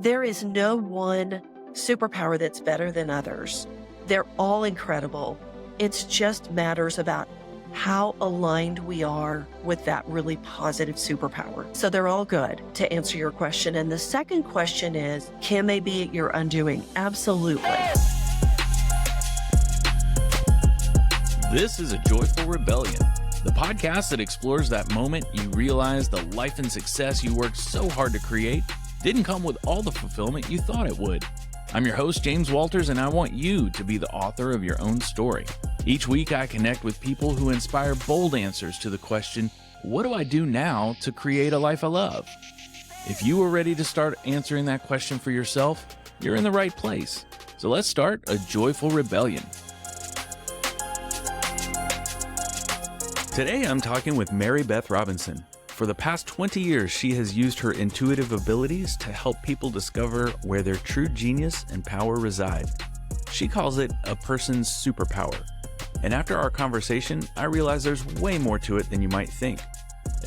There is no one superpower that's better than others. They're all incredible. It's just matters about how aligned we are with that really positive superpower. So they're all good, to answer your question. And the second question is, can they be at your undoing? Absolutely. This is A Joyful Rebellion, the podcast that explores that moment you realize the life and success you worked so hard to create didn't come with all the fulfillment you thought it would. I'm your host, James Walters, and I want you to be the author of your own story. Each week, I connect with people who inspire bold answers to the question, what do I do now to create a life I love? If you are ready to start answering that question for yourself, you're in the right place. So let's start a joyful rebellion. Today, I'm talking with Mary Beth Robinson. For the past 20 years, she has used her intuitive abilities to help people discover where their true genius and power reside. She calls it a person's superpower. And after our conversation, I realized there's way more to it than you might think.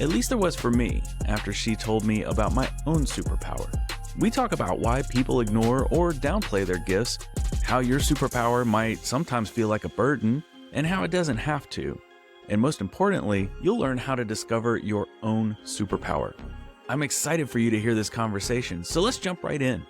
At least there was for me, after she told me about my own superpower. We talk about why people ignore or downplay their gifts, how your superpower might sometimes feel like a burden, and how it doesn't have to. And most importantly, you'll learn how to discover your own superpower. I'm excited for you to hear this conversation, so let's jump right in.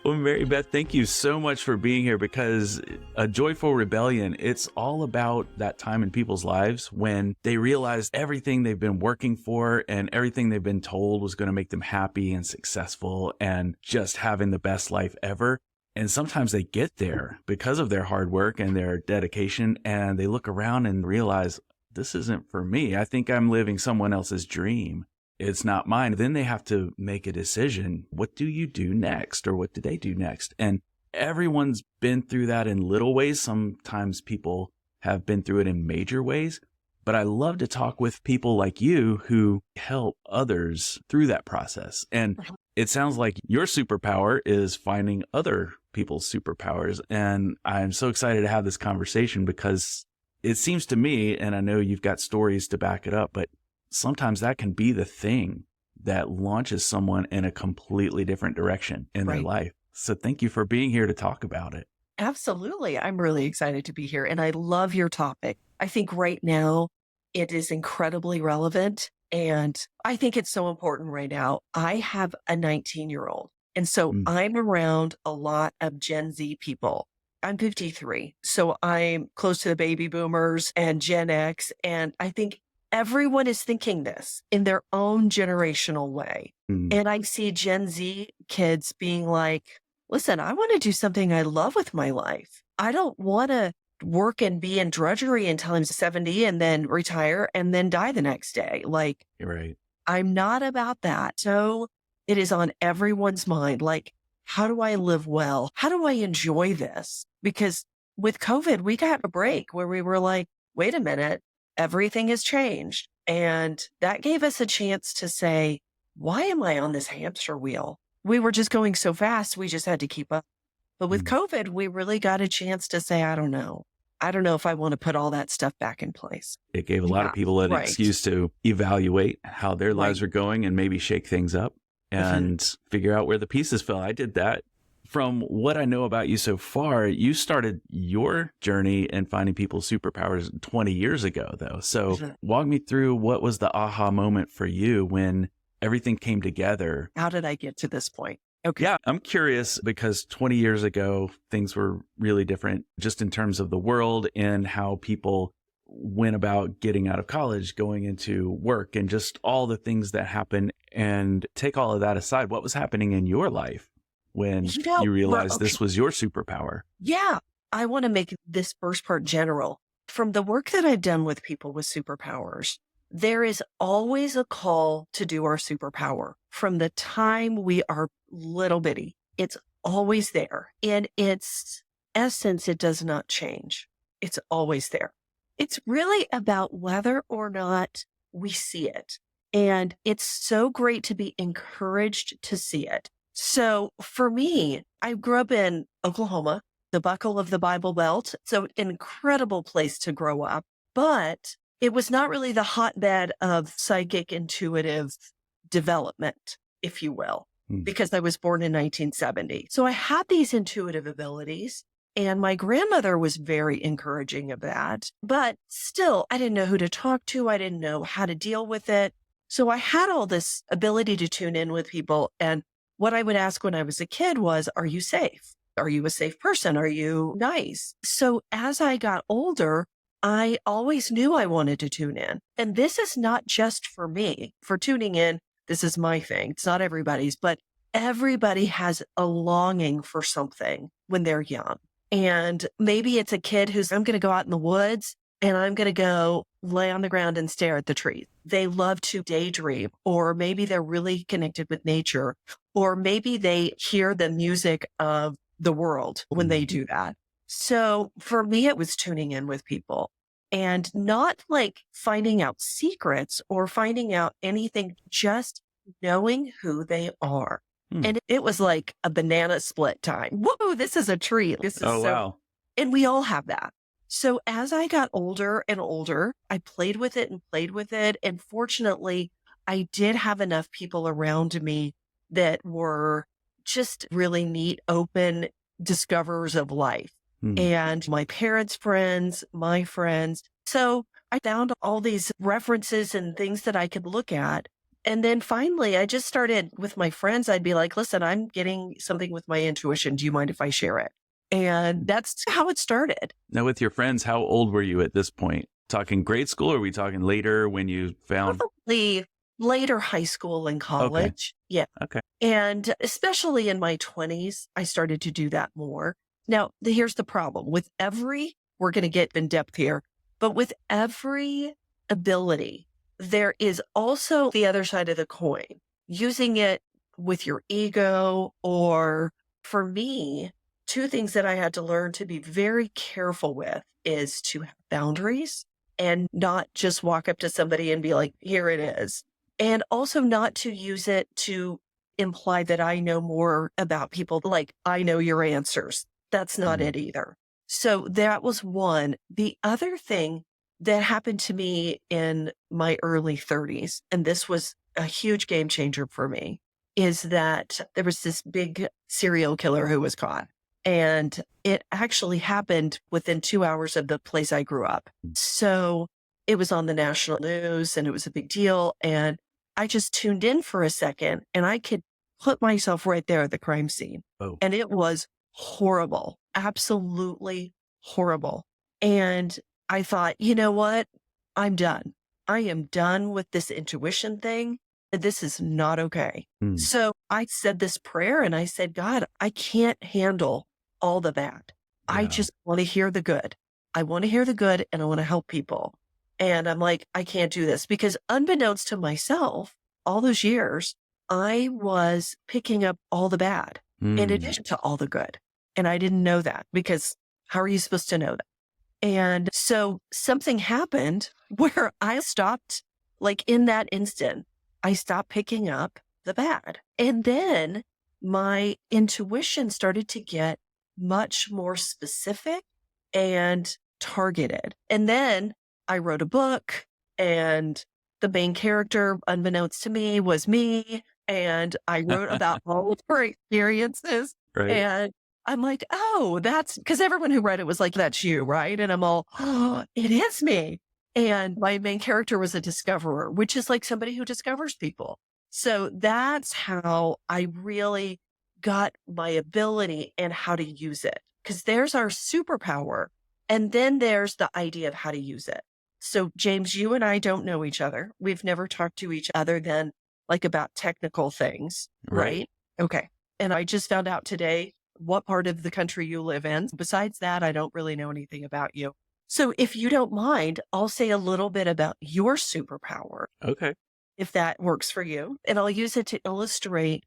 Well, Mary Beth, thank you so much for being here, because A Joyful Rebellion, it's all about that time in people's lives when they realize everything they've been working for and everything they've been told was going to make them happy and successful and just having the best life ever. And sometimes they get there because of their hard work and their dedication, and they look around and realize, this isn't for me. I think I'm living someone else's dream. It's not mine. Then they have to make a decision. What do you do next? Or what do they do next? And everyone's been through that in little ways. Sometimes people have been through it in major ways. But I love to talk with people like you who help others through that process. And it sounds like your superpower is finding other people's superpowers. And I'm so excited to have this conversation, because it seems to me, and I know you've got stories to back it up, but sometimes that can be the thing that launches someone in a completely different direction in their life. So thank you for being here to talk about it. Absolutely. I'm really excited to be here. And I love your topic. I think right now it is incredibly relevant. And I think it's so important right now. I have a 19-year-old. And so I'm around a lot of Gen Z people. I'm 53, so I'm close to the baby boomers and Gen X. And I think everyone is thinking this in their own generational way. And I see Gen Z kids being like, listen, I want to do something I love with my life. I don't want to work and be in drudgery until I'm 70 and then retire and then die the next day. Like, You're right. I'm not about that. So it is on everyone's mind. Like, how do I live well? How do I enjoy this? Because with COVID, we got a break where we were like, wait a minute, everything has changed. And that gave us a chance to say, why am I on this hamster wheel? We were just going so fast, we just had to keep up. But with COVID, we really got a chance to say, I don't know. I don't know if I want to put all that stuff back in place. It gave a lot of people an excuse to evaluate how their lives are going and maybe shake things up and figure out where the pieces fell. I did that. From what I know about you so far, you started your journey in finding people's superpowers 20 years ago, though. So walk me through, what was the aha moment for you when everything came together? How did I get to this point? Okay. Yeah, I'm curious, because 20 years ago, things were really different just in terms of the world and how people went about getting out of college, going into work, and just all the things that happen. And take all of that aside, what was happening in your life when you realized this was your superpower? Yeah, I want to make this first part general. From the work that I've done with people with superpowers, there is always a call to do our superpower. From the time we are little bitty, it's always there. In its essence, it does not change. It's always there. It's really about whether or not we see it. And it's so great to be encouraged to see it. So for me, I grew up in Oklahoma, the buckle of the Bible Belt. So an incredible place to grow up, but it was not really the hotbed of psychic intuitive development, if you will. because I was born in 1970. So I had these intuitive abilities. And my grandmother was very encouraging of that. But still, I didn't know who to talk to. I didn't know how to deal with it. So I had all this ability to tune in with people. And what I would ask when I was a kid was, are you safe? Are you a safe person? Are you nice? So as I got older, I always knew I wanted to tune in. And this is not just for me. For tuning in, this is my thing. It's not everybody's, but everybody has a longing for something when they're young. And maybe it's a kid who's, I'm going to go out in the woods and I'm going to go lay on the ground and stare at the trees. They love to daydream, or maybe they're really connected with nature, or maybe they hear the music of the world when they do that. So for me, it was tuning in with people and not like finding out secrets or finding out anything, just knowing who they are. And it was like a banana split time. Whoa, this is a tree. This is wow. And we all have that. So as I got older and older, I played with it and played with it. And fortunately, I did have enough people around me that were just really neat, open discoverers of life. And my parents' friends, my friends. So I found all these references and things that I could look at. And then finally, I just started with my friends. I'd be like, listen, I'm getting something with my intuition. Do you mind if I share it? And that's how it started. Now, with your friends, how old were you at this point? Talking grade school, or are we talking later when you found? Probably later high school and college. Okay. Yeah. Okay. And especially in my 20s, I started to do that more. Now, here's the problem. We're going to get in depth here, but with every ability, there is also the other side of the coin, using it with your ego, or for me, two things that I had to learn to be very careful with is to have boundaries and not just walk up to somebody and be like, here it is. And also not to use it to imply that I know more about people, like I know your answers. That's not it either. So that was one. The other thing that happened to me in my early 30s, and this was a huge game changer for me, is that there was this big serial killer who was caught. And it actually happened within 2 hours of the place I grew up. So it was on the national news and it was a big deal. And I just tuned in for a second and I could put myself right there at the crime scene. Oh. And it was horrible, absolutely horrible. And I thought, you know what? I'm done. I am done with this intuition thing. This is not okay. So I said this prayer and I said, God, I can't handle all the bad. I just want to hear the good. I want to hear the good and I want to help people. And I'm like, I can't do this because unbeknownst to myself, all those years, I was picking up all the bad in addition to all the good. And I didn't know that because how are you supposed to know that? And so something happened where I stopped, like in that instant, I stopped picking up the bad. And then my intuition started to get much more specific and targeted. And then I wrote a book and the main character, unbeknownst to me, was me. And I wrote about all of her experiences. Right. And I'm like, oh, that's because everyone who read it was like, that's you, right? And I'm all, oh, it is me. And my main character was a discoverer, which is like somebody who discovers people. So that's how I really got my ability and how to use it. Because there's our superpower. And then there's the idea of how to use it. So James, you and I don't know each other. We've never talked to each other than like about technical things, right? Okay. And I just found out today what part of the country you live in. Besides that, I don't really know anything about you. So if you don't mind, I'll say a little bit about your superpower. Okay. If that works for you. And I'll use it to illustrate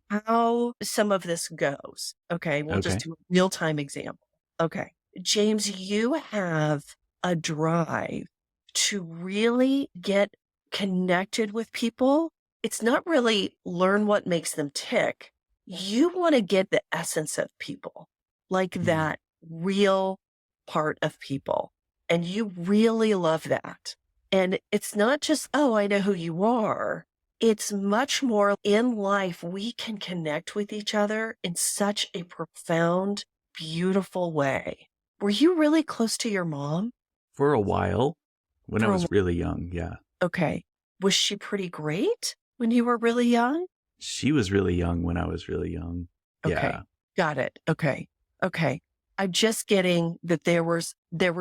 how some of this goes. Okay. We'll just do a real-time example. Okay. James, you have a drive to really get connected with people. It's not really learn what makes them tick. You want to get the essence of people, like that real part of people. And you really love that. And it's not just, oh, I know who you are. It's much more in life, we can connect with each other in such a profound, beautiful way. Were you really close to your mom For a while, when I for a was really young, yeah. Okay. Was she pretty great when you were really young? She was really young when I was really young. Okay. Yeah. Got it. Okay. Okay. I'm just getting that there were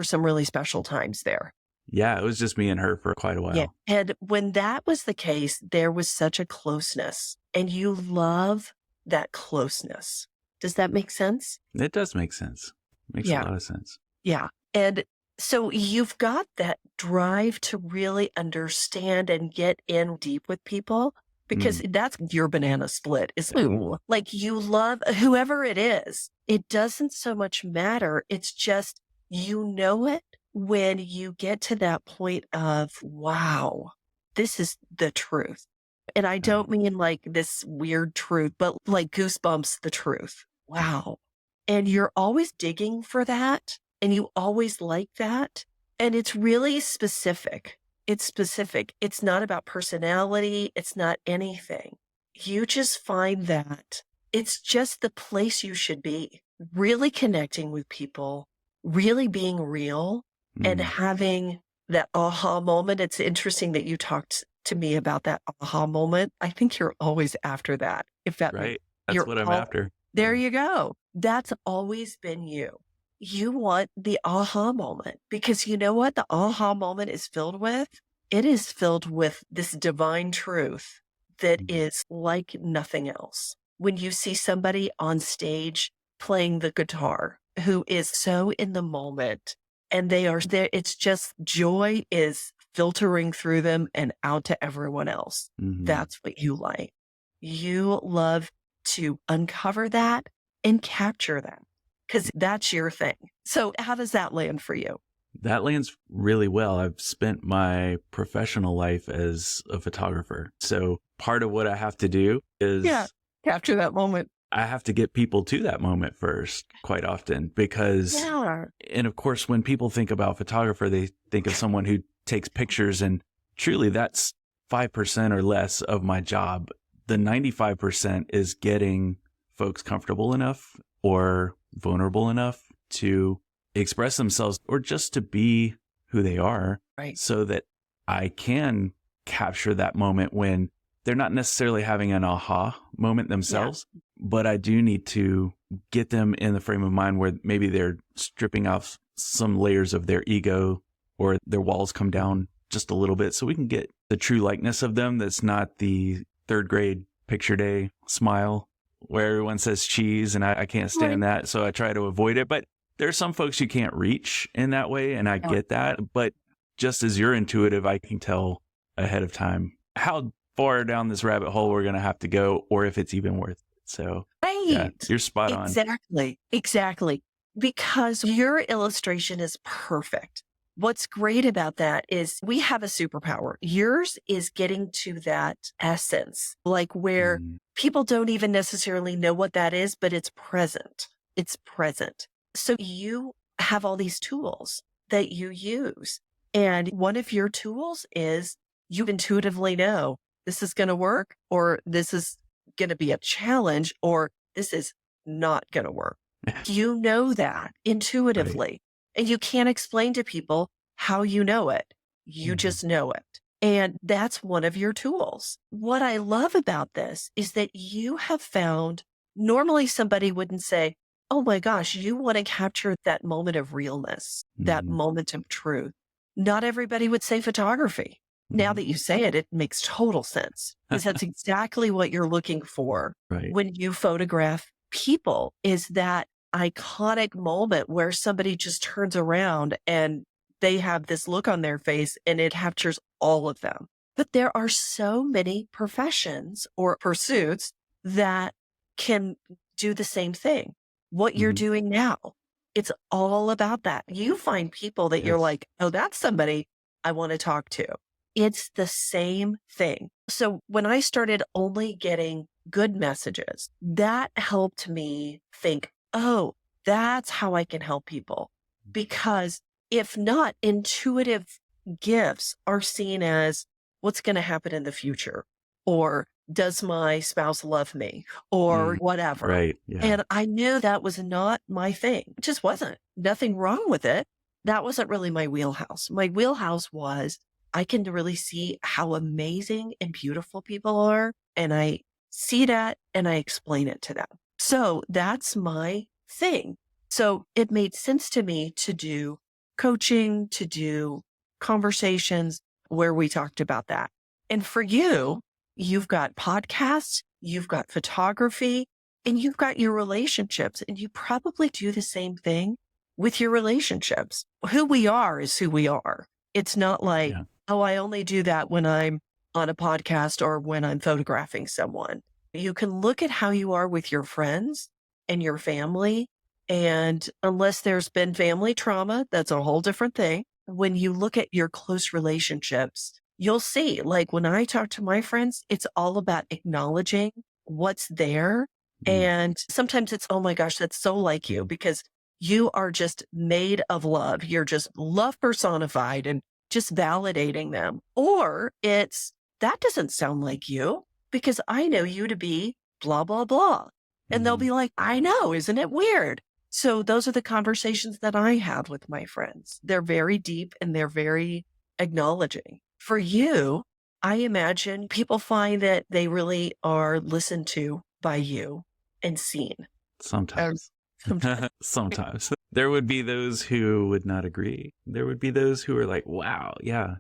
some really special times there. Yeah, it was just me and her for quite a Yeah. while. And when that was the case, there was such a closeness and you love that closeness. Does that make sense? It does make sense. Makes a Yeah. lot of sense. Yeah. And so you've got that drive to really understand and get in deep with people because Mm, that's your banana split is ooh, like you love whoever it is. It doesn't so much matter. It's just, you know it when you get to that point of, wow, this is the truth. And I right. don't mean like this weird truth, but like goosebumps, the truth. Wow. And you're always digging for that. And you always like that. And it's really specific. It's specific. It's not about personality. It's not anything. You just find that it's just the place you should be, really connecting with people, really being real and Mm, having that aha moment. It's interesting that you talked to me about that aha moment. I think you're always after that. If that makes right. That's you're what I'm all after. there Yeah. you go. That's always been you. You want the aha moment because you know what the aha moment is filled with? It is filled with this divine truth that Mm, is like nothing else. When you see somebody on stage playing the guitar who is so in the moment and they are there, it's just joy is filtering through them and out to everyone else. mhm. That's what you like. You love to uncover that and capture that because that's your thing. So how does that land for you? That lands really well. I've spent my professional life as a photographer. So part of what I have to do Yeah. is Capture that moment. I have to get people to that moment first quite often because, Yeah. and of course, when people think about photographer, they think of someone who takes pictures, and truly that's 5% or less of my job. The 95% is getting folks comfortable enough or vulnerable enough to express themselves or just to be who they are Right. so that I can capture that moment when they're not necessarily having an aha moment Yeah. themselves, but I do need to get them in the frame of mind where maybe they're stripping off some layers of their ego or their walls come down just a little bit so we can get the true likeness of them. That's not the third grade picture day smile where everyone says cheese, and I can't Right. stand that. So I try to avoid it. But there are some folks you can't reach in that way, and I Yeah. get that. But just as you're intuitive, I can tell ahead of time how far down this rabbit hole we're going to have to go or if it's even worth it. So, yeah, Right. you're spot on. Exactly. Exactly. Because your illustration is perfect. What's great about that is we have a superpower. Yours is getting to that essence, like where Mm, people don't even necessarily know what that is, but it's present. It's present. So you have all these tools that you use. And one of your tools is you intuitively know this is going to work or this is going to be a challenge or this is not going to work. You know that right. intuitively and you can't explain to people how you know it. You Mhm. just know it. And that's one of your tools. What I love about this is that you have found normally somebody wouldn't say, oh my gosh, you want to capture that moment of realness, that Mhm. moment of truth. Not everybody would say photography. Now Mhm. that you say it, it makes total sense because that's exactly what you're looking for Right. when you photograph people is that iconic moment where somebody just turns around and they have this look on their face and it captures all of them. But there are so many professions or pursuits that can do the same thing. What you're Mhm. doing now, it's all about that. You find people that you're Yes. like, oh, that's somebody I want to talk to. It's the same thing. So when I started only getting good messages, that helped me think, oh, that's how I can help people. Because if not, intuitive gifts are seen as what's going to happen in the future. or does my spouse love me or whatever. Right. Yeah. And I knew that was not my thing. It just wasn't. Nothing wrong with it. That wasn't really my wheelhouse. My wheelhouse was I can really see how amazing and beautiful people are. And I see that and I explain it to them. So that's my thing. So it made sense to me to do coaching, to do conversations where we talked about that. And for you, you've got podcasts, you've got photography, and you've got your relationships. And you probably do the same thing with your relationships. Who we are is who we are. It's not like, Yeah. oh, I only do that when I'm on a podcast or when I'm photographing someone. You can look at how you are with your friends and your family. And unless there's been family trauma, that's a whole different thing. When you look at your close relationships, you'll see, like when I talk to my friends, it's all about acknowledging what's there. And sometimes it's, oh my gosh, that's so like you because you are just made of love. You're just love personified and just validating them. Or it's, that doesn't sound like you because I know you to be blah, blah, blah. And they'll be like, I know, isn't it weird? So those are the conversations that I have with my friends. They're very deep and they're very acknowledging. For you, I imagine people find that they really are listened to by you and seen. Sometimes. Sometimes. There would be those who would not agree. There would be those who are like, wow, yeah.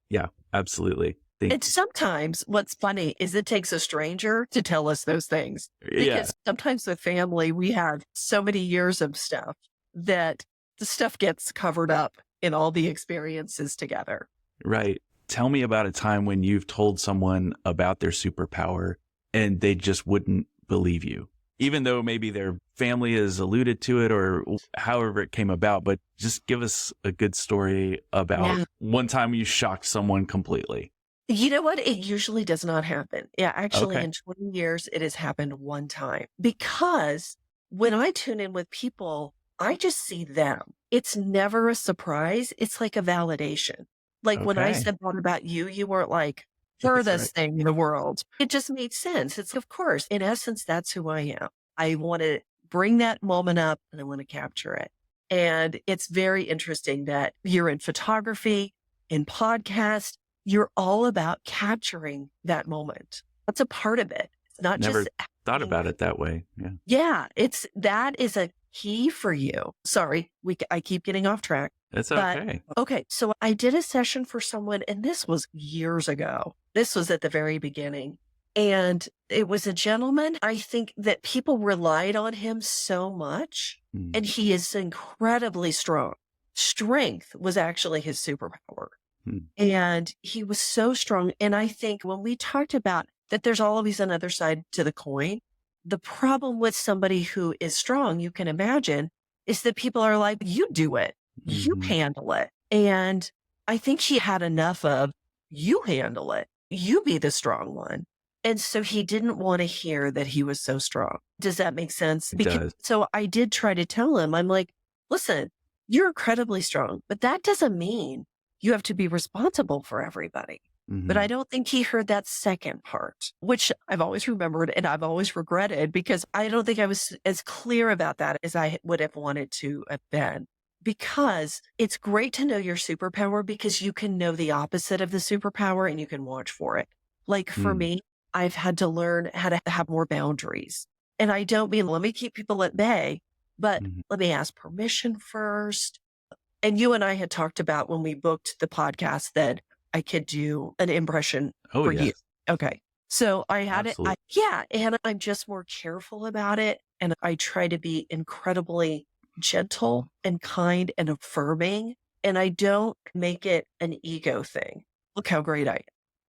Yeah, absolutely. And sometimes what's funny is it takes a stranger to tell us those things. Because sometimes with family, we have so many years of stuff that the stuff gets covered up in all the experiences together. Right. Tell me about a time when you've told someone about their superpower and they just wouldn't believe you, even though maybe their family has alluded to it or however it came about. But just give us a good story about one time you shocked someone completely. You know what? It usually does not happen. Yeah, actually, Okay. in 20 years, it has happened one time because when I tune in with people, I just see them. It's never a surprise. It's like a validation. Like when I Okay. said that about you, you weren't like, That's furthest right. thing in the world. It just made sense. It's, of course, in essence, that's who I am. I want to bring that moment up and I want to capture it. And it's very interesting that you're in photography, in podcast, you're all about capturing that moment. That's a part of it. It's not Never just thought acting. about it that way. Yeah. Yeah, that is a key for you. Sorry, I keep getting off track. That's But okay. okay, so I did a session for someone, and this was years ago. This was at the very beginning. And it was a gentleman. I think that people relied on him so much, and he is incredibly strong. Strength was actually his superpower. And he was so strong. And I think when we talked about that, there's always another side to the coin. The problem with somebody who is strong, you can imagine, is that people are like, you do it, you handle it. And I think he had enough of, you handle it, you be the strong one. And so he didn't want to hear that he was so strong. Does that make sense? It does. So I did try to tell him, I'm like, listen, you're incredibly strong, but that doesn't mean you have to be responsible for everybody. But I don't think he heard that second part, which I've always remembered and I've always regretted because I don't think I was as clear about that as I would have wanted to have been. Because it's great to know your superpower because you can know the opposite of the superpower and you can watch for it. Like for me, I've had to learn how to have more boundaries. And I don't mean let me keep people at bay, but let me ask permission first. And you and I had talked about when we booked the podcast that I could do an impression for you. Okay. So I had Absolutely. and I'm just more careful about it. And I try to be incredibly gentle and kind and affirming. And I don't make it an ego thing. Look how great I am.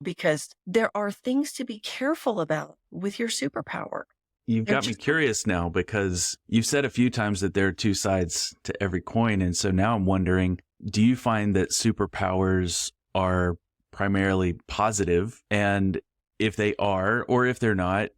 Because there are things to be careful about with your superpower. You've got me curious now because you've said a few times that there are two sides to every coin. And so now I'm wondering, do you find that superpowers are primarily positive? And if they are, or if they're not,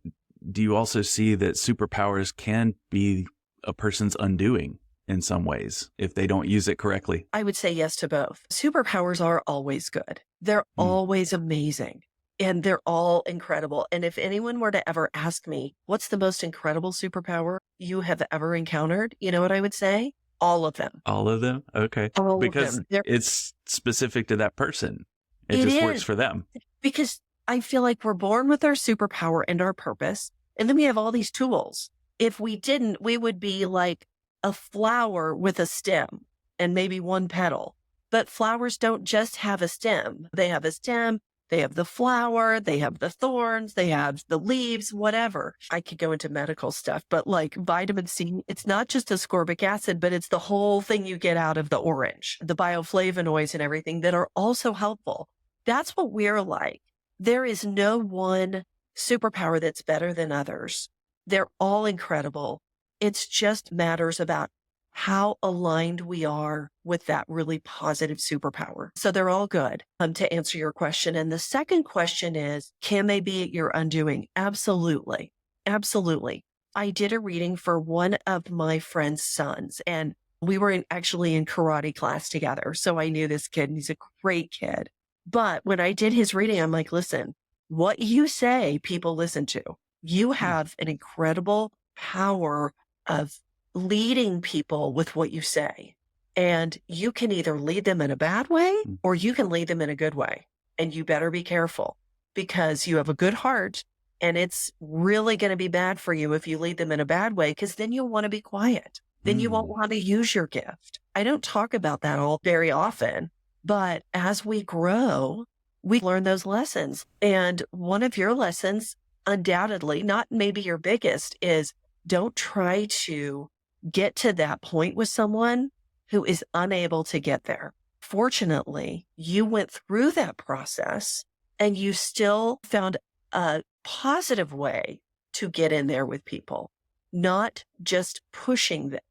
do you also see that superpowers can be a person's undoing in some ways if they don't use it correctly? I would say yes to both. Superpowers are always good. They're always amazing. and they're all incredible. And if anyone were to ever ask me, what's the most incredible superpower you have ever encountered? You know what I would say? All of them. All of them? Okay. All of Because them. it's specific to that person. It It just works is for them. because I feel like we're born with our superpower and our purpose. And then we have all these tools. If we didn't, we would be like a flower with a stem and maybe one petal. But flowers don't just have a stem. They have a stem. They have the flower, they have the thorns, they have the leaves, whatever. I could go into medical stuff, but like vitamin C, it's not just ascorbic acid, but it's the whole thing you get out of the orange, the bioflavonoids and everything that are also helpful. That's what we're like. There is no one superpower that's better than others. They're all incredible. It's just matters about how aligned we are with that really positive superpower. So they're all good, to answer your question. And the second question is, can they be at your undoing? Absolutely. Absolutely. I did a reading for one of my friend's sons, and we were actually in karate class together. So I knew this kid, and he's a great kid. But when I did his reading, I'm like, listen, what you say, people listen to. You have an incredible power of leading people with what you say. And you can either lead them in a bad way or you can lead them in a good way. And you better be careful because you have a good heart and it's really going to be bad for you if you lead them in a bad way because then you'll want to be quiet. Then you won't want to use your gift. I don't talk about that all very often, but as we grow, we learn those lessons. And one of your lessons, undoubtedly, not maybe your biggest, is don't try to get to that point with someone who is unable to get there. Fortunately, you went through that process and you still found a positive way to get in there with people, not just pushing them.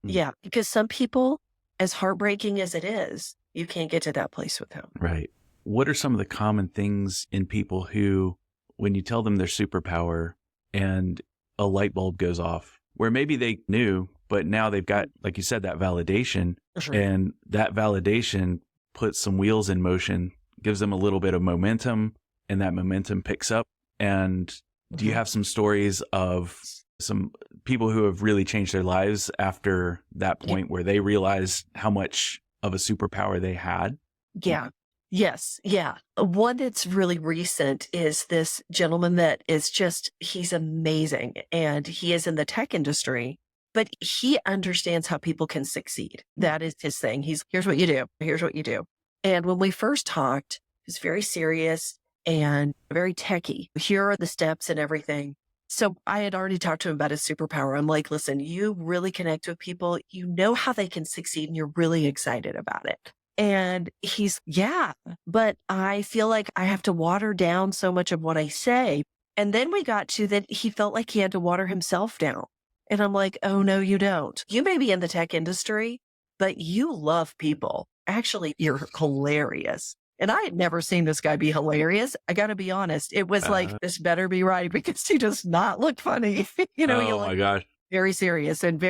Yeah, because some people, as heartbreaking as it is, you can't get to that place with them. Right. What are some of the common things in people who, when you tell them their superpower and a light bulb goes off, where maybe they knew, but now they've got, like you said, that validation, and that validation puts some wheels in motion, gives them a little bit of momentum, and that momentum picks up. And do you have some stories of some people who have really changed their lives after that point where they realized how much of a superpower they had? Yeah. Yes. Yeah. One that's really recent is this gentleman that is just, he's amazing. And he is in the tech industry, but he understands how people can succeed. That is his thing. Here's what you do. Here's what you do. And when we first talked, he was very serious and very techy. Here are the steps and everything. So I had already talked to him about his superpower. I'm like, listen, you really connect with people. You know how they can succeed and you're really excited about it. And he's, yeah, but I feel like I have to water down so much of what I say. And then we got to that he felt like he had to water himself down. And I'm like, oh, no, you don't. You may be in the tech industry, but you love people. Actually, you're hilarious. And I had never seen this guy be hilarious. I got to be honest. It was like, this better be right because he does not look funny. You know, oh my gosh. Very serious and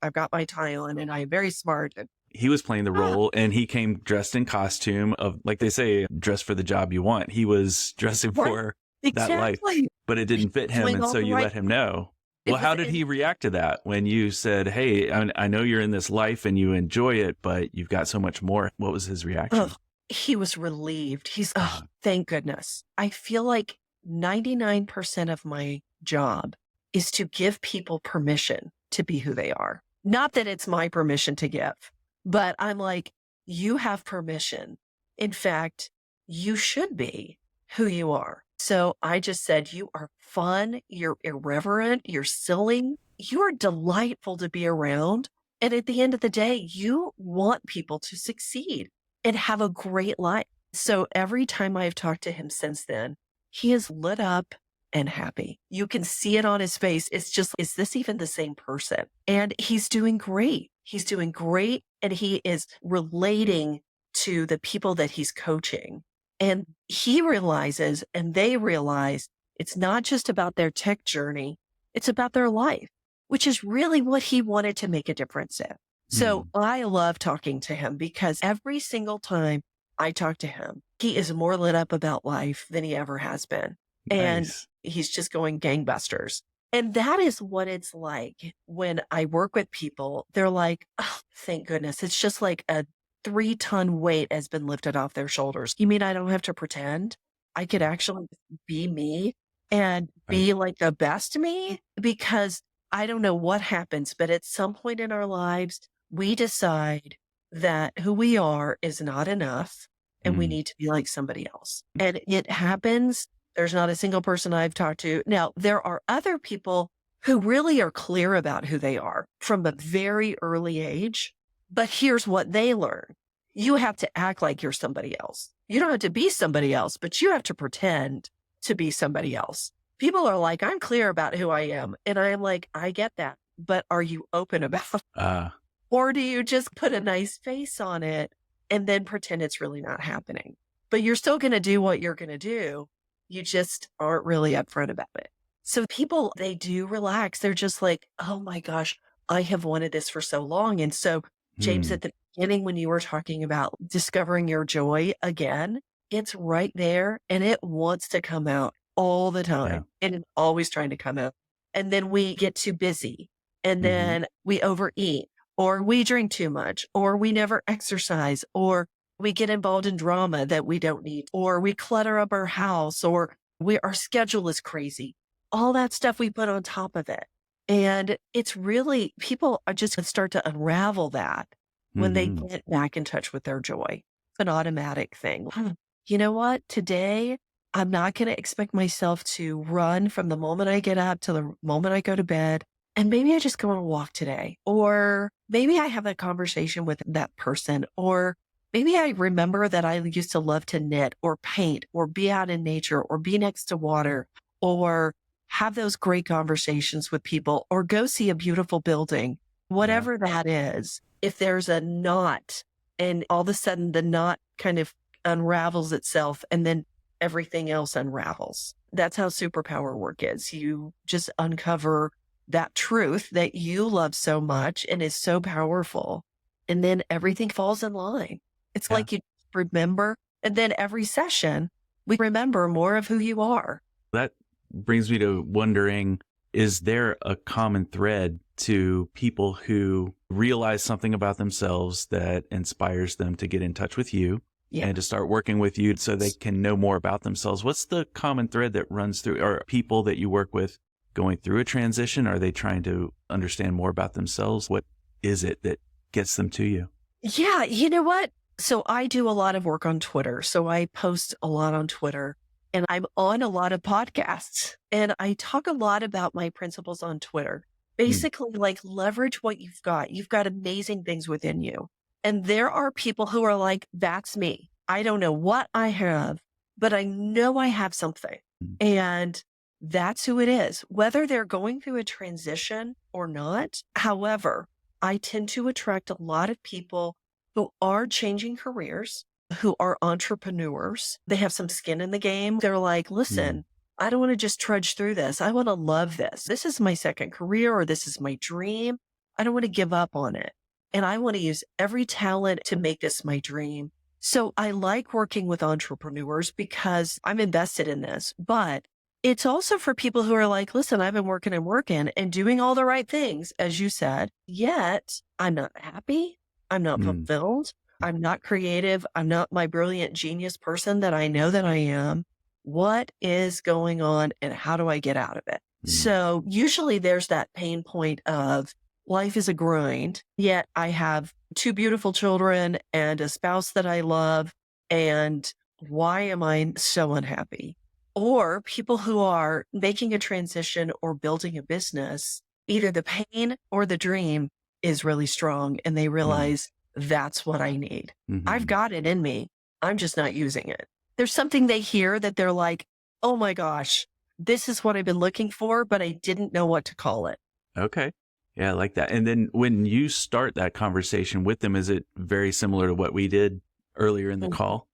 I've got my tie on and I am very smart. He was playing the role and he came dressed in costume of, like they say, dress for the job you want. He was dressing for that life, but it didn't fit him. And so you let him know. Well, how did he react to that when you said, hey, I know you're in this life and you enjoy it, but you've got so much more? What was his reaction? He was relieved. Thank goodness. I feel like 99% of my job is to give people permission to be who they are. Not that it's my permission to give, but I'm like, you have permission. In fact, you should be who you are. So I just said, you are fun. You're irreverent. You're silly. You are delightful to be around. And at the end of the day, you want people to succeed and have a great life. So every time I've talked to him since then, he is lit up and happy. You can see it on his face. It's just, is this even the same person? And he's doing great. He's doing great. And he is relating to the people that he's coaching. And he realizes, and they realize, it's not just about their tech journey. It's about their life, which is really what he wanted to make a difference in. So I love talking to him because every single time I talk to him, He is more lit up about life than he ever has been. And Nice. he's just going gangbusters. And that is what it's like when I work with people. They're like, oh, thank goodness. It's just like a 3-ton weight has been lifted off their shoulders. You mean I don't have to pretend? I could actually be me and Right. be like the best me? Because I don't know what happens, but at some point in our lives, we decide that who we are is not enough and we Mm. need to be like somebody else. And it happens. There's not a single person I've talked to. Now, there are other people who really are clear about who they are from a very early age. But here's what they learn. You have to act like you're somebody else. You don't have to be somebody else, but you have to pretend to be somebody else. People are like, I'm clear about who I am. And I am like, I get that. But are you open about it? Ah, Or do you just put a nice face on it and then pretend it's really not happening? But you're still going to do what you're going to do. You just aren't really upfront about it. So people, they do relax. They're just like, oh my gosh, I have wanted this for so long. And so, James, mm, at the beginning, when you were talking about discovering your joy again, it's right there and it wants to come out all the yeah. time and it's always trying to come out. And then we get too busy and Hmm. then we overeat or we drink too much or we never exercise or we get involved in drama that we don't need, or we clutter up our house, or our schedule is crazy. All that stuff we put on top of it. And it's really, people are just gonna start to unravel that when they Hmm. get back in touch with their joy. It's an automatic thing. You know what? Today, I'm not going to expect myself to run from the moment I get up to the moment I go to bed. And maybe I just go on a walk today, or maybe I have a conversation with that person, or maybe I remember that I used to love to knit or paint or be out in nature or be next to water or have those great conversations with people or go see a beautiful building, Yeah. whatever that is. If there's a knot and all of a sudden the knot kind of unravels itself and then everything else unravels. That's how superpower work is. You just uncover that truth that you love so much and is so powerful. And then everything falls in line. It's Yeah. like you remember, and then every session, we remember more of who you are. That brings me to wondering, is there a common thread to people who realize something about themselves that inspires them to get in touch with you Yeah. and to start working with you so they can know more about themselves? What's the common thread that runs through, or people that you work with going through a transition? Are they trying to understand more about themselves? What is it that gets them to you? Yeah. You know what? So I do a lot of work on Twitter. So I post a lot on Twitter and I'm on a lot of podcasts and I talk a lot about my principles on Twitter. Mm. Basically, like leverage what you've got. You've got amazing things within you. And there are people who are like, that's me. I don't know what I have, but I know I have something. Mm. And that's who it is, whether they're going through a transition or not. However, I tend to attract a lot of people who are changing careers, who are entrepreneurs. They have some skin in the game. They're like, Mm. listen, I don't want to just trudge through this. I want to love this. This is my second career or this is my dream. I don't want to give up on it. And I want to use every talent to make this my dream. So I like working with entrepreneurs because I'm invested in this, but it's also for people who are like, listen, I've been working and doing all the right things, as you said, yet I'm not happy. I'm not Mm. fulfilled. I'm not creative. I'm not my brilliant genius person that I know that I am. What is going on and how do I get out of it? Mm. So usually there's that pain point of life is a grind, yet I have 2 beautiful children and a spouse that I love. And why am I so unhappy? Or people who are making a transition or building a business, either the pain or the dream is really strong and they Mm. realize that's what I need. I've Mhm. got it in me. I'm just not using it. There's something they hear that they're like, oh my gosh, this is what I've been looking for, but I didn't know what to call it. Okay. Yeah, I like that. And then when you start that conversation with them, is it very similar to what we did earlier in the Mm. call?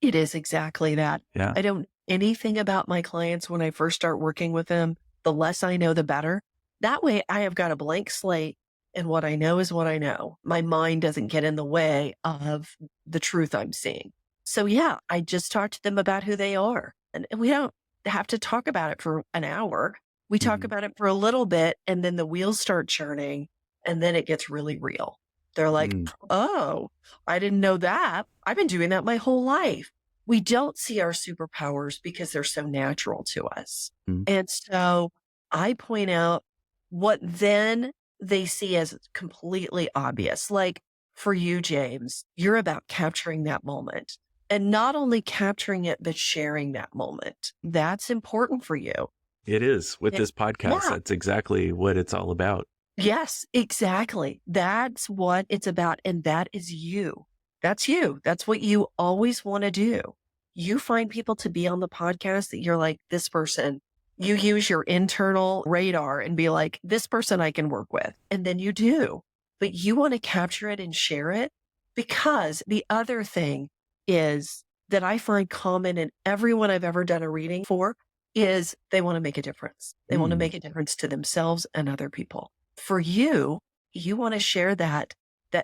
It is exactly that. Yeah. I don't know anything about my clients when I first start working with them. The less I know, the better. That way I have got a blank slate and what I know is what I know. My mind doesn't get in the way of the truth I'm seeing. So yeah, I just talk to them about who they are. And we don't have to talk about it for an hour. We talk Hmm. about it for a little bit and then the wheels start churning and then it gets really real. They're like, Mm. oh, I didn't know that. I've been doing that my whole life. We don't see our superpowers because they're so natural to us. Mm. And so I point out what then they see as completely obvious. Like for you, James, you're about capturing that moment and not only capturing it, but sharing that moment. That's important for you. It is with It- this podcast. yeah. That's exactly what it's all about. Yes, exactly. That's what it's about. And that is you. That's you. That's what you always want to do. You find people to be on the podcast that you're like, this person, you use your internal radar and be like, this person I can work with. And then you do. But you want to capture it and share it because the other thing is that I find common in everyone I've ever done a reading for is they want to make a difference. They want to Mm. make a difference to themselves and other people. For you, you want to share that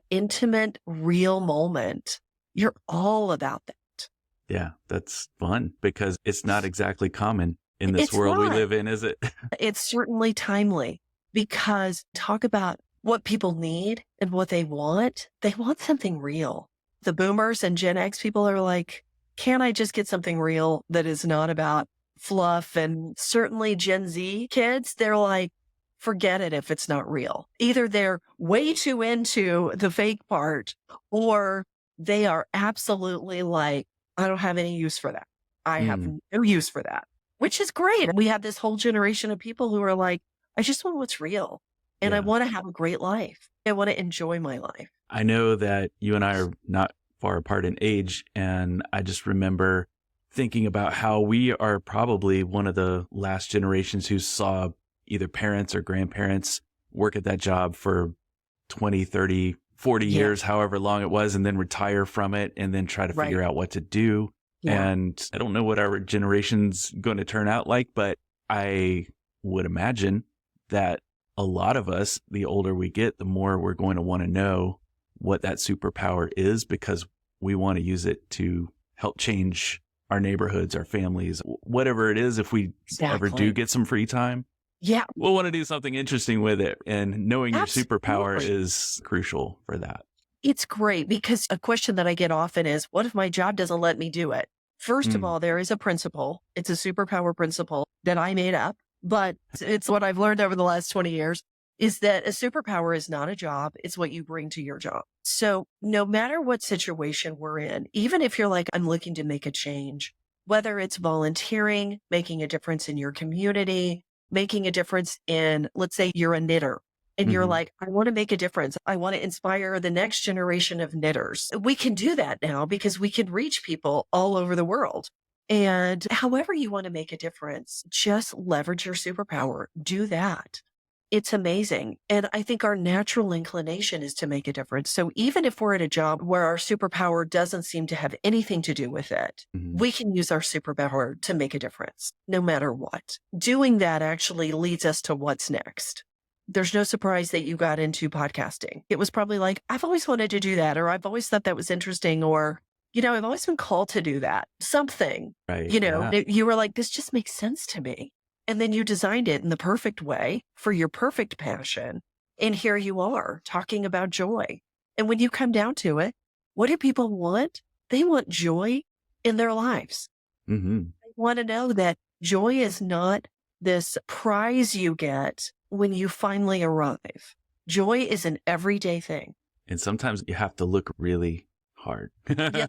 intimate, real moment. You're all about that. Yeah, that's fun because it's not exactly common in this It's world we not. live in, is it? It's certainly timely because talk about what people need and what they want. They want something real. The boomers and Gen X people are like, can I just get something real that is not about fluff? And certainly Gen Z kids, they're like, forget it if it's not real. Either they're way too into the fake part or they are absolutely like, I don't have any use for that. I have Mm. no use for that, which is great. We have this whole generation of people who are like, I just want what's real and I Yeah. want to have a great life. I want to enjoy my life. I know that you and I are not far apart in age, and I just remember thinking about how we are probably one of the last generations who saw either parents or grandparents work at that job for 20, 30, 40 Yeah. years, however long it was, and then retire from it and then try to Right. figure out what to do. Yeah. And I don't know what our generation's going to turn out like, but I would imagine that a lot of us, the older we get, the more we're going to want to know what that superpower is because we want to use it to help change our neighborhoods, our families, whatever it is. If we ever do Exactly. get some free time, Yeah. we'll want to do something interesting with it. And knowing your superpower Absolutely. is crucial for that. It's great because a question that I get often is, what if my job doesn't let me do it? First of Mm. all, there is a principle. It's a superpower principle that I made up, but it's what I've learned over the last 20 years is that a superpower is not a job. It's what you bring to your job. So no matter what situation we're in, even if you're like, I'm looking to make a change, whether it's volunteering, making a difference in your community, making a difference in, let's say you're a knitter and you're Mhm. like, I want to make a difference. I want to inspire the next generation of knitters. We can do that now because we can reach people all over the world. And however you want to make a difference, just leverage your superpower. Do that. It's amazing. And I think our natural inclination is to make a difference. So even if we're at a job where our superpower doesn't seem to have anything to do with it, Mhm. we can use our superpower to make a difference no matter what. Doing that actually leads us to what's next. There's no surprise that you got into podcasting. It was probably like, I've always wanted to do that, or I've always thought that was interesting, or, I've always been called to do that. Something, Right. yeah. Yeah. You were like, this just makes sense to me. And then you designed it in the perfect way for your perfect passion. And here you are talking about joy. And when you come down to it, what do people want? They want joy in their lives. Mm-hmm. They want to know that joy is not this prize you get when you finally arrive. Joy is an everyday thing. And sometimes you have to look really hard. Yeah,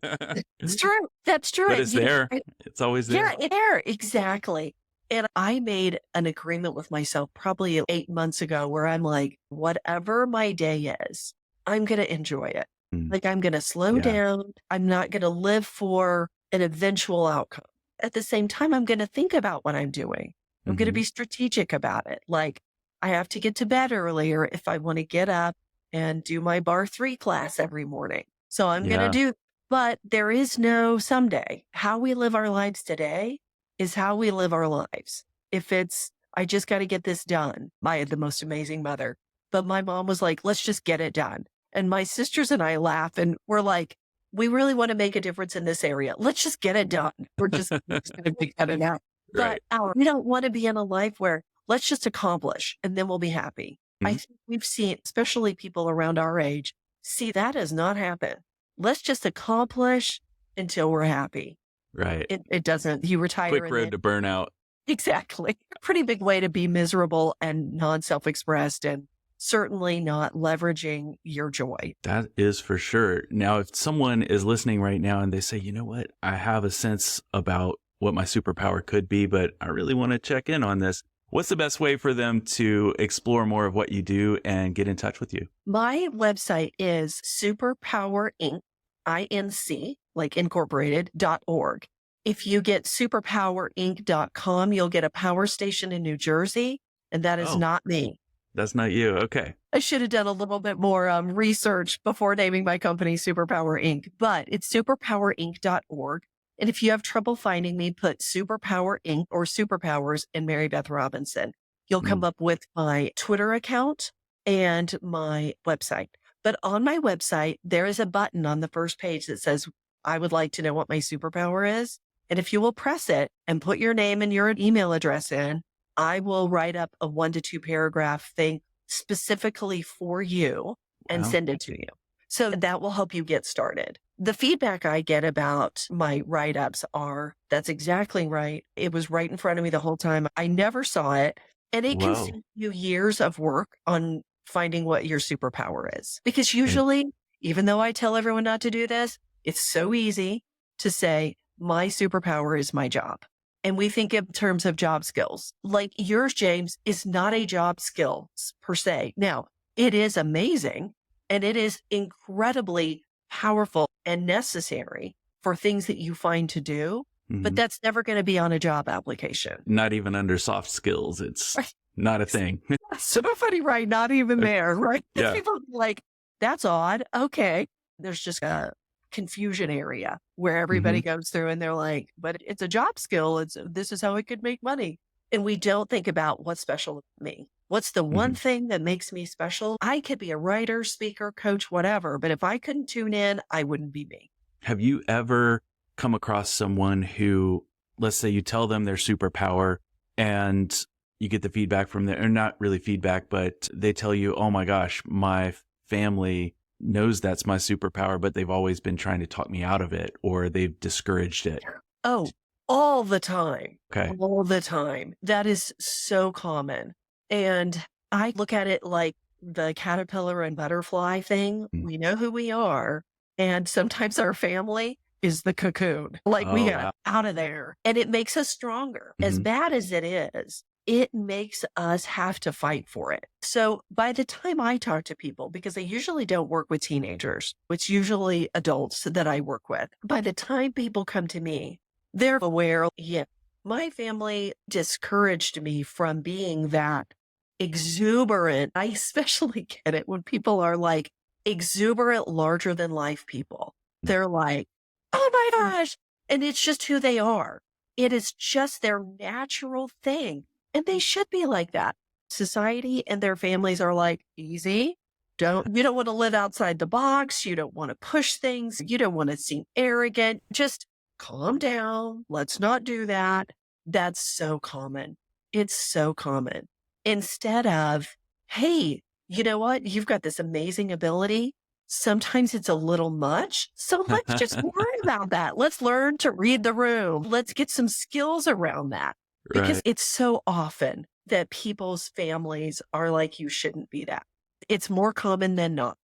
it's true. That's true. But it's there. It's always there. Yeah, it's there. Exactly. And I made an agreement with myself probably 8 months ago where I'm like, whatever my day is, I'm going to enjoy it. Mm. Like I'm going to slow Yeah. down. I'm not going to live for an eventual outcome. At the same time, I'm going to think about what I'm doing. I'm going to Mhm. be strategic about it. Like I have to get to bed earlier if I want to get up and do my bar 3 class every morning. So I'm going to Yeah. do, but there is no someday. How we live our lives today is how we live our lives. If it's, I just got to get this done. I had the most amazing mother, but my mom was like, let's just get it done. And my sisters and I laugh and we're like, we really want to make a difference in this area. Let's just get it done. We're just going to get it out. But Right. we don't want to be in a life where let's just accomplish and then we'll be happy. I Mhm. think we've seen, especially people around our age, see that does not happen. Let's just accomplish until we're happy. Right. It doesn't. You retire Quick and road then to burnout. exactly. A pretty big way to be miserable and non-self-expressed and certainly not leveraging your joy. That is for sure. Now, if someone is listening right now and they say, you know what, I have a sense about what my superpower could be, but I really want to check in on this. What's the best way for them to explore more of what you do and get in touch with you? My website is Superpower Inc., INC, like incorporated.org. If you get superpowerinc.com, you'll get a power station in New Jersey, and that is Oh, not me. that's not you. Okay. I should have done a little bit more research before naming my company Superpower Inc., but it's superpowerinc.org. And if you have trouble finding me, put Superpower Inc. or Superpowers and Mary Beth Robinson. You'll come Mm. up with my Twitter account and my website. But on my website, there is a button on the first page that says, I would like to know what my superpower is. And if you will press it and put your name and your email address in, I will write up a 1 to 2 paragraph thing specifically for you and Wow. send it to you. So that will help you get started. The feedback I get about my write-ups are, that's exactly right. It was right in front of me the whole time. I never saw it. And it can Whoa. save you years of work on finding what your superpower is. Because And usually, even though I tell everyone not to do this, it's so easy to say, my superpower is my job. And we think in terms of job skills. Like yours, James, is not a job skill per se. Now, it is amazing and it is incredibly powerful and necessary for things that you find to do, but Mhm. that's never going to be on a job application. Not even under soft skills. It's not a thing. So funny, right? Not even there, right? Yeah. People are like, that's odd. Okay. There's just a confusion area where everybody Mhm. goes through and they're like, but it's a job skill. This is how it could make money. And we don't think about what's special about me. What's the one Mhm. thing that makes me special? I could be a writer, speaker, coach, whatever, but if I couldn't tune in, I wouldn't be me. Have you ever come across someone who, let's say you tell them their superpower and you get the feedback from them, or not really feedback, but they tell you, oh my gosh, my family knows that's my superpower, but they've always been trying to talk me out of it, or they've discouraged it. Oh, all the time. Okay. All the time. That is so common. And I look at it like the caterpillar and butterfly thing. Mm. We know who we are. And sometimes our family is the cocoon. Like we Oh, got wow. out of there. And it makes us stronger. As Mhm. bad as it is, it makes us have to fight for it. So by the time I talk to people, because I usually don't work with teenagers, it's usually adults that I work with. By the time people come to me, they're aware, yeah, my family discouraged me from being that exuberant. I especially get it when people are like exuberant, larger than life people. They're like, oh my gosh. And it's just who they are. It is just their natural thing. And they should be like that. Society and their families are like, easy. You don't want to live outside the box. You don't want to push things. You don't want to seem arrogant. Just calm down. Let's not do that. That's so common. It's so common. Instead of, hey, you know what? You've got this amazing ability. Sometimes it's a little much. So let's just learn about that. Let's learn to read the room. Let's get some skills around that. Because Right. it's so often that people's families are like, you shouldn't be that. It's more common than not.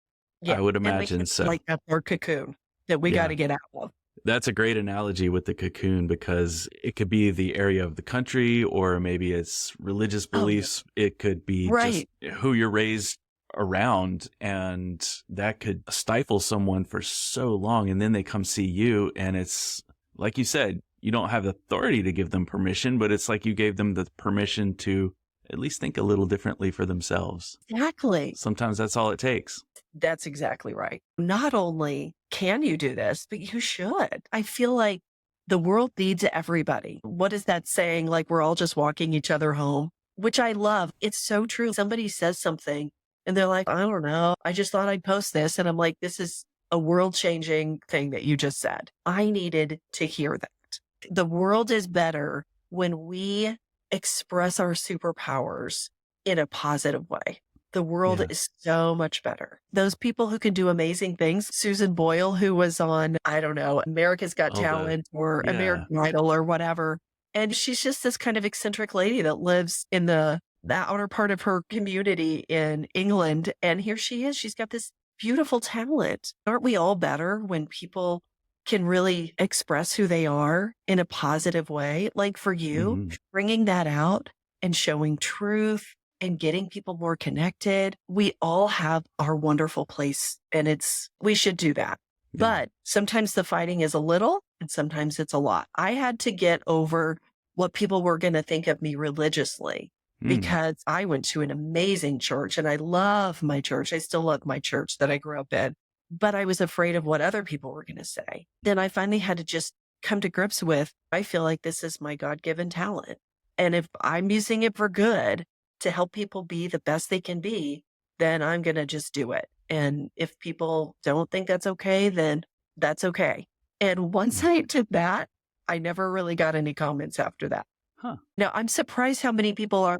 I would And we imagine can so. like that's our cocoon that we got Yeah. to get out of. That's a great analogy with the cocoon, because it could be the area of the country, or maybe it's religious Oh, beliefs. It could be right. just who you're raised around, and that could stifle someone for so long. And then they come see you, and it's like you said, you don't have the authority to give them permission, but it's like you gave them the permission to at least think a little differently for themselves. Exactly. Sometimes that's all it takes. That's exactly right. Not only can you do this, but you should. I feel like the world needs everybody. What is that saying? Like we're all just walking each other home, which I love. It's so true. Somebody says something and they're like, I don't know. I just thought I'd post this. And I'm like, this is a world-changing thing that you just said. I needed to hear that. The world is better when we express our superpowers in a positive way. The world Yeah. is so much better. Those people who can do amazing things, Susan Boyle, who was on, I don't know, America's Got All the, Talent or yeah. American Idol or whatever. And she's just this kind of eccentric lady that lives in the outer part of her community in England. And here she is. She's got this beautiful talent. Aren't we all better when people can really express who they are in a positive way? Like for you, Mhm. bringing that out and showing truth and getting people more connected. We all have our wonderful place and we should do that. Yeah. But sometimes the fighting is a little and sometimes it's a lot. I had to get over what people were going to think of me religiously because I went to an amazing church and I love my church. I still love my church that I grew up in, but I was afraid of what other people were going to say. Then I finally had to just come to grips with, I feel like this is my God-given talent. And if I'm using it for good to help people be the best they can be, then I'm going to just do it. And if people don't think that's okay, then that's okay. And once I did that, I never really got any comments after that. Huh. Now, I'm surprised how many people are,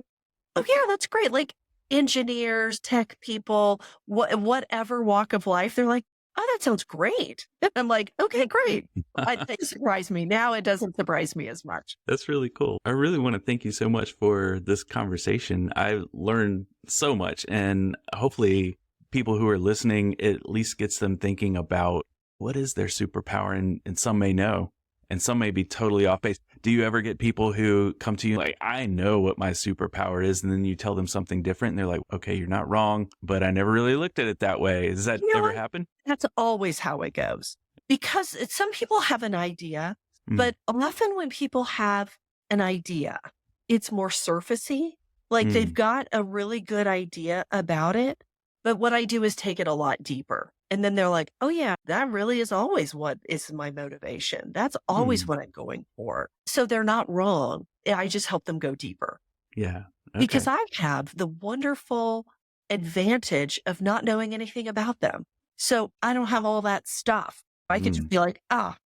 oh, yeah, that's great. Like engineers, tech people, whatever walk of life, they're like, oh, that sounds great. And I'm like, okay, great. It surprised me. Now it doesn't surprise me as much. That's really cool. I really want to thank you so much for this conversation. I learned so much, and hopefully people who are listening, it at least gets them thinking about what is their superpower, and some may know, and some may be totally off base. Do you ever get people who come to you like, I know what my superpower is, and then you tell them something different and they're like, okay, you're not wrong, but I never really looked at it that way. Does that ever happen? That's always how it goes. Because some people have an idea, but often when people have an idea, it's more surfacey. Like they've got a really good idea about it. But what I do is take it a lot deeper. And then they're like, oh yeah, that really is always what is my motivation. That's always what I'm going for. So they're not wrong. I just help them go deeper. Yeah. Okay. Because I have the wonderful advantage of not knowing anything about them. So I don't have all that stuff. I can just be like,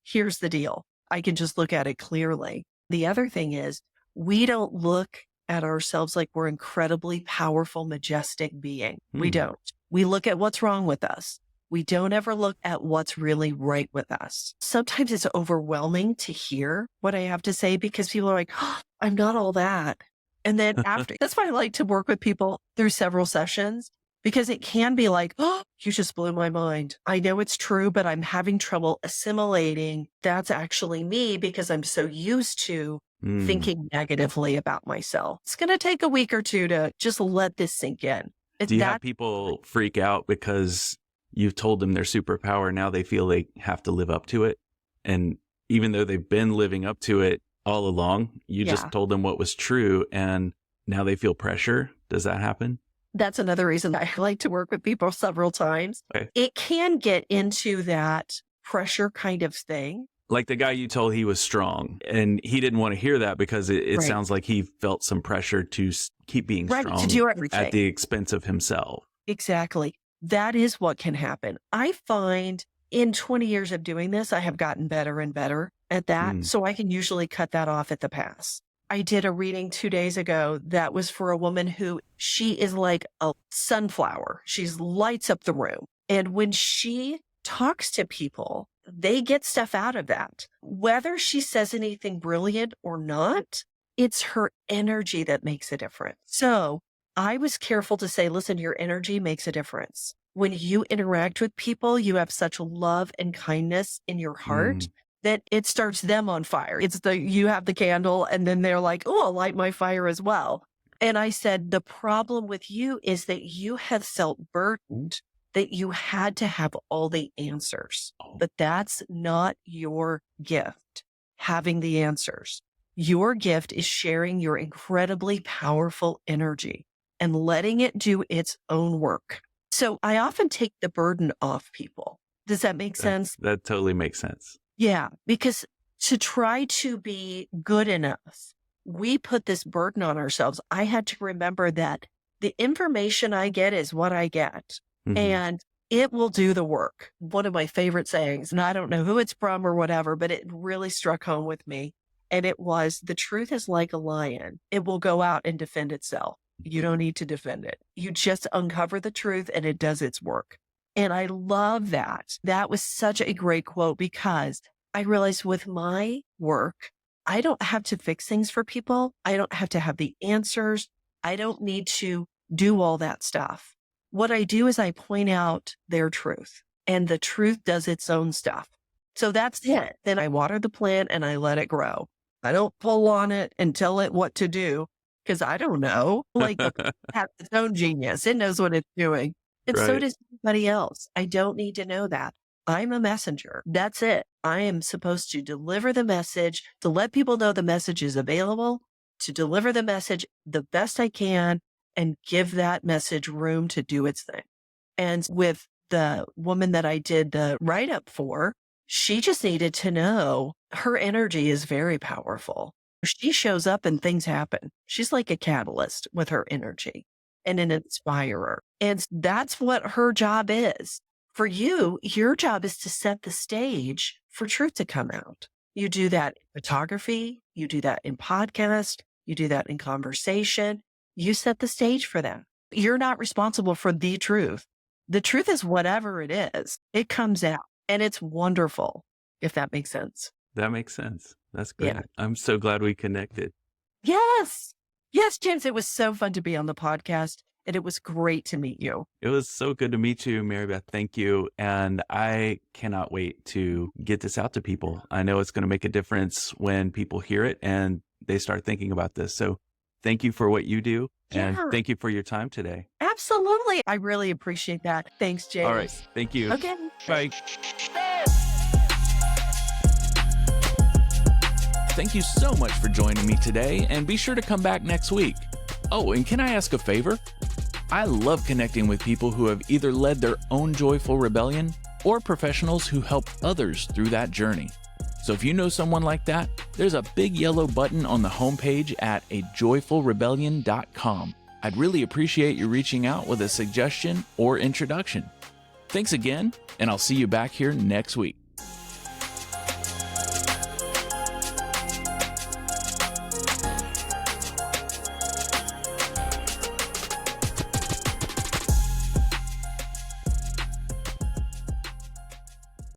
here's the deal. I can just look at it clearly. The other thing is we don't look at ourselves like we're incredibly powerful, majestic being. We don't. We look at what's wrong with us. We don't ever look at what's really right with us. Sometimes it's overwhelming to hear what I have to say because people are like, I'm not all that. And then after, that's why I like to work with people through several sessions because it can be like, you just blew my mind. I know it's true, but I'm having trouble assimilating that's actually me because I'm so used to thinking negatively about myself. It's going to take a week or two to just let this sink in. Do you have people freak out because you've told them their superpower, now they feel they have to live up to it? And even though they've been living up to it all along, you just told them what was true and now they feel pressure. Does that happen? That's another reason I like to work with people several times. Okay. It can get into that pressure kind of thing. Like the guy you told he was strong and he didn't want to hear that because it sounds like he felt some pressure to keep being strong to do everything at the expense of himself. Exactly. That is what can happen. I find in 20 years of doing this, I have gotten better and better at that. So I can usually cut that off at the pass. I did a reading 2 days ago that was for a woman who she is like a sunflower. She lights up the room. And when she talks to people, they get stuff out of that. Whether she says anything brilliant or not, it's her energy that makes a difference. So I was careful to say, listen, your energy makes a difference. When you interact with people, you have such love and kindness in your heart that it starts them on fire. You have the candle and then they're like, oh, I'll light my fire as well. And I said, the problem with you is that you have felt burdened that you had to have all the answers, but that's not your gift, having the answers. Your gift is sharing your incredibly powerful energy and letting it do its own work. So I often take the burden off people. Does that make sense? That totally makes sense. Yeah, because to try to be good enough, we put this burden on ourselves. I had to remember that the information I get is what I get. And it will do the work. One of my favorite sayings, and I don't know who it's from or whatever, but it really struck home with me. And it was, the truth is like a lion. It will go out and defend itself. You don't need to defend it. You just uncover the truth and it does its work. And I love that. That was such a great quote because I realized with my work, I don't have to fix things for people. I don't have to have the answers. I don't need to do all that stuff. What I do is I point out their truth, and the truth does its own stuff. So that's it. Then I water the plant and I let it grow. I don't pull on it and tell it what to do because I don't know. Like the plant has its own genius. It knows what it's doing. And so Right. does everybody else. I don't need to know that. I'm a messenger. That's it. I am supposed to deliver the message, to let people know the message is available, to deliver the message the best I can, and give that message room to do its thing. And with the woman that I did the write up for, she just needed to know her energy is very powerful. She shows up and things happen. She's like a catalyst with her energy and an inspirer. And that's what her job is. For you, your job is to set the stage for truth to come out. You do that in photography, you do that in podcast, you do that in conversation. You set the stage for that. You're not responsible for the truth. The truth is whatever it is, it comes out and it's wonderful, if that makes sense. That makes sense. That's great. Yeah. I'm so glad we connected. Yes. Yes, James, it was so fun to be on the podcast and it was great to meet you. It was so good to meet you, Mary Beth. Thank you. And I cannot wait to get this out to people. I know it's going to make a difference when people hear it and they start thinking about this. So thank you for what you do. And Yeah. thank you for your time today. Absolutely. I really appreciate that. Thanks, James. All right. Thank you. Okay. Bye. Thank you so much for joining me today, and be sure to come back next week. Oh, and can I ask a favor? I love connecting with people who have either led their own joyful rebellion or professionals who help others through that journey. So if you know someone like that, there's a big yellow button on the homepage at ajoyfulrebellion.com. I'd really appreciate you reaching out with a suggestion or introduction. Thanks again, and I'll see you back here next week.